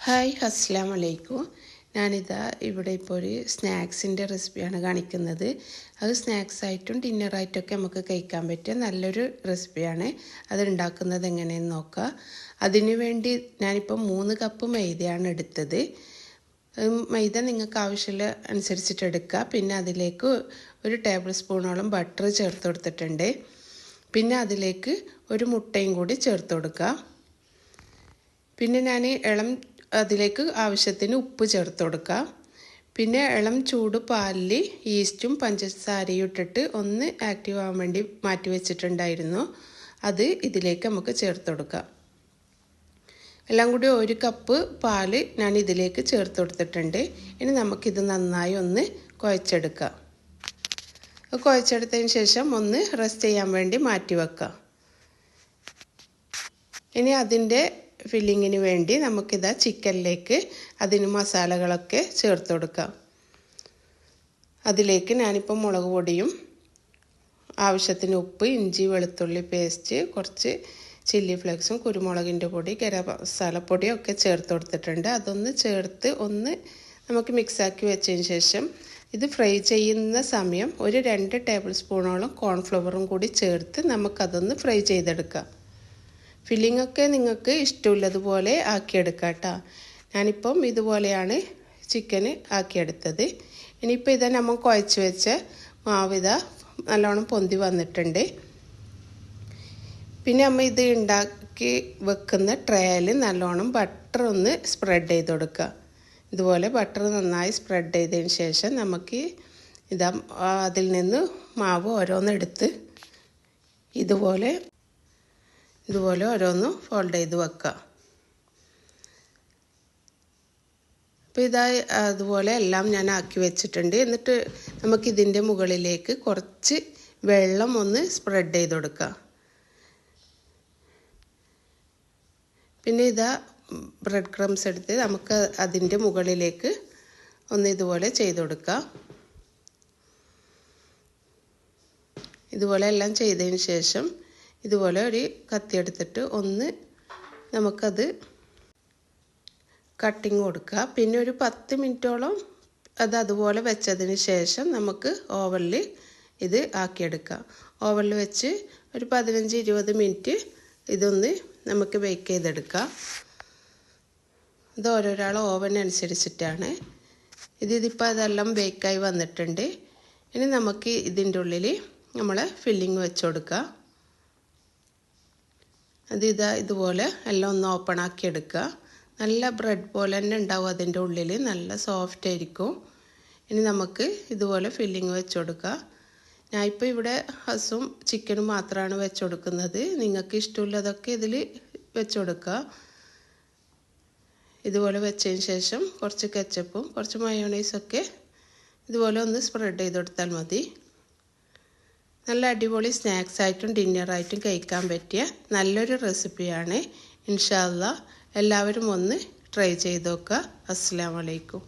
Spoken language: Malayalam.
ഹായ് അസ്സലാമു അലൈക്കും. ഞാനിതാ ഇവിടെ ഇപ്പോൾ ഒരു സ്നാക്സിൻ്റെ റെസിപ്പിയാണ് കാണിക്കുന്നത്. അത് സ്നാക്സായിട്ടും ഡിന്നറായിട്ടൊക്കെ നമുക്ക് കഴിക്കാൻ പറ്റിയ നല്ലൊരു റെസിപ്പിയാണ്. അത് ഉണ്ടാക്കുന്നത് എങ്ങനെയെന്ന് നോക്കാം. അതിനു വേണ്ടി ഞാനിപ്പോൾ 3 കപ്പ് മൈദയാണ് എടുത്തത്. മൈദ നിങ്ങൾക്ക് ആവശ്യമുള്ള അനുസരിച്ചിട്ട് എടുക്കുക. പിന്നെ അതിലേക്ക് 1 ടേബിൾ സ്പൂണോളം ബട്ടർ ചേർത്ത് കൊടുത്തിട്ടുണ്ട്. പിന്നെ അതിലേക്ക് 1 മുട്ടയും കൂടി ചേർത്ത് കൊടുക്കുക. പിന്നെ ഞാൻ അതിലേക്ക് ആവശ്യത്തിന് ഉപ്പ് ചേർത്ത് കൊടുക്കുക. പിന്നെ ഇളം ചൂട് പാലിൽ ഈസ്റ്റും പഞ്ചസാരയും ഇട്ടിട്ട് ഒന്ന് ആക്റ്റീവ് ആവാൻ വേണ്ടി മാറ്റി വെച്ചിട്ടുണ്ടായിരുന്നു. അത് ഇതിലേക്ക് നമുക്ക് ചേർത്ത് കൊടുക്കാം. എല്ലാം കൂടി 1 കപ്പ് പാല് ഞാൻ ഇതിലേക്ക് ചേർത്ത് കൊടുത്തിട്ടുണ്ട്. ഇനി നമുക്കിത് നന്നായി ഒന്ന് കുഴച്ചെടുക്കാം. കുഴച്ചെടുത്തതിന് ശേഷം ഒന്ന് റെസ്റ്റ് ചെയ്യാൻ വേണ്ടി മാറ്റി വെക്കാം. ഇനി അതിൻ്റെ ഫില്ലിങ്ങിന് വേണ്ടി നമുക്കിതാ ചിക്കനിലേക്ക് അതിന് മസാലകളൊക്കെ ചേർത്ത് കൊടുക്കാം. അതിലേക്ക് ഞാനിപ്പോൾ മുളക് പൊടിയും ആവശ്യത്തിന് ഉപ്പ്, ഇഞ്ചി വെളുത്തുള്ളി പേസ്റ്റ്, കുറച്ച് ചില്ലി ഫ്ലേക്സും കുരുമുളകിൻ്റെ പൊടി, ഗരം മസാലപ്പൊടിയൊക്കെ ചേർത്ത് കൊടുത്തിട്ടുണ്ട്. അതൊന്ന് ചേർത്ത് ഒന്ന് നമുക്ക് മിക്സാക്കി വെച്ചതിന് ശേഷം ഇത് ഫ്രൈ ചെയ്യുന്ന സമയം 2 ടേബിൾ സ്പൂണോളം കോൺഫ്ലവറും കൂടി ചേർത്ത് നമുക്കതൊന്ന് ഫ്രൈ ചെയ്തെടുക്കാം. ഫില്ലിങ്ങൊക്കെ നിങ്ങൾക്ക് ഇഷ്ടമുള്ളതുപോലെ ആക്കിയെടുക്കാം കേട്ടോ. ഞാനിപ്പം ഇതുപോലെയാണ് ചിക്കന് ആക്കിയെടുത്തത്. ഇനിയിപ്പോൾ ഇതാ നമ്മൾ കുഴച്ച് വെച്ച മാവിത നല്ലോണം പൊന്തി വന്നിട്ടുണ്ട്. പിന്നെ നമ്മൾ ഇത് ഉണ്ടാക്കി വെക്കുന്ന ട്രേയിൽ നല്ലോണം ബട്ടർ ഒന്ന് സ്പ്രെഡ് ചെയ്ത് കൊടുക്കുക. ഇതുപോലെ ബട്ടർ നന്നായി സ്പ്രെഡ് ചെയ്തതിന് ശേഷം നമുക്ക് അതിൽ നിന്ന് മാവ് ഓരോന്നെടുത്ത് ഇതുപോലെ ഓരോന്ന് ഫോൾഡ് ചെയ്ത് വെക്കുക. അപ്പോൾ അതുപോലെ എല്ലാം ഞാൻ ആക്കി വെച്ചിട്ടുണ്ട്. എന്നിട്ട് നമുക്കിതിൻ്റെ മുകളിലേക്ക് കുറച്ച് വെള്ളം ഒന്ന് സ്പ്രെഡ് ചെയ്ത് കൊടുക്കുക. പിന്നെ ബ്രെഡ് ക്രംസ് എടുത്ത് നമുക്ക് അതിൻ്റെ മുകളിലേക്ക് ഒന്ന് ഇതുപോലെ ചെയ്ത് കൊടുക്കുക. ഇതുപോലെ എല്ലാം ചെയ്തതിന് ശേഷം ഇതുപോലെ ഒരു കത്തി എടുത്തിട്ട് ഒന്ന് നമുക്കത് കട്ടിങ് കൊടുക്കുക. പിന്നെ ഒരു 10 മിനിറ്റോളം അതുപോലെ വെച്ചതിന് ശേഷം നമുക്ക് ഓവനിൽ ഇത് ആക്കിയെടുക്കാം. ഓവനിൽ വെച്ച് ഒരു 15-20 മിനിറ്റ് ഇതൊന്ന് നമുക്ക് ബേക്ക് ചെയ്തെടുക്കാം. ഇത് ഓരോരാൾ ഓവൻ അനുസരിച്ചിട്ടാണ്. ഇതിപ്പോൾ അതെല്ലാം ബേക്കായി വന്നിട്ടുണ്ട്. ഇനി നമുക്ക് ഇതിൻ്റെ ഉള്ളിൽ നമ്മൾ ഫില്ലിങ് വെച്ച് കൊടുക്കുക. ഇതുപോലെ എല്ലാം ഒന്ന് ഓപ്പൺ ആക്കി എടുക്കുക. നല്ല ബ്രെഡ് പോലെ തന്നെ ഉണ്ടാവും അതിൻ്റെ ഉള്ളിൽ, നല്ല സോഫ്റ്റ് ആയിരിക്കും. ഇനി നമുക്ക് ഇതുപോലെ ഫില്ലിങ് വെച്ച് കൊടുക്കുക. ഞാനിപ്പോൾ ഇവിടെ ഹസും ചിക്കനും മാത്രമാണ് വെച്ച് കൊടുക്കുന്നത്. നിങ്ങൾക്ക് ഇഷ്ടമുള്ളതൊക്കെ ഇതിൽ വെച്ച് കൊടുക്കുക. ഇതുപോലെ വെച്ചതിന് ശേഷം കുറച്ച് കെച്ചപ്പും കുറച്ച് മയോണൈസൊക്കെ ഇതുപോലെ ഒന്ന് സ്പ്രെഡ് ചെയ്ത് കൊടുത്താൽ മതി. നല്ല അടിപൊളി സ്നാക്സായിട്ടും ഡിന്നറായിട്ടും കഴിക്കാൻ പറ്റിയ നല്ലൊരു റെസിപ്പിയാണ്. ഇൻഷാ അല്ലാഹ് എല്ലാവരും ഒന്ന് ട്രൈ ചെയ്ത് നോക്കുക. അസ്സലാമു അലൈക്കും.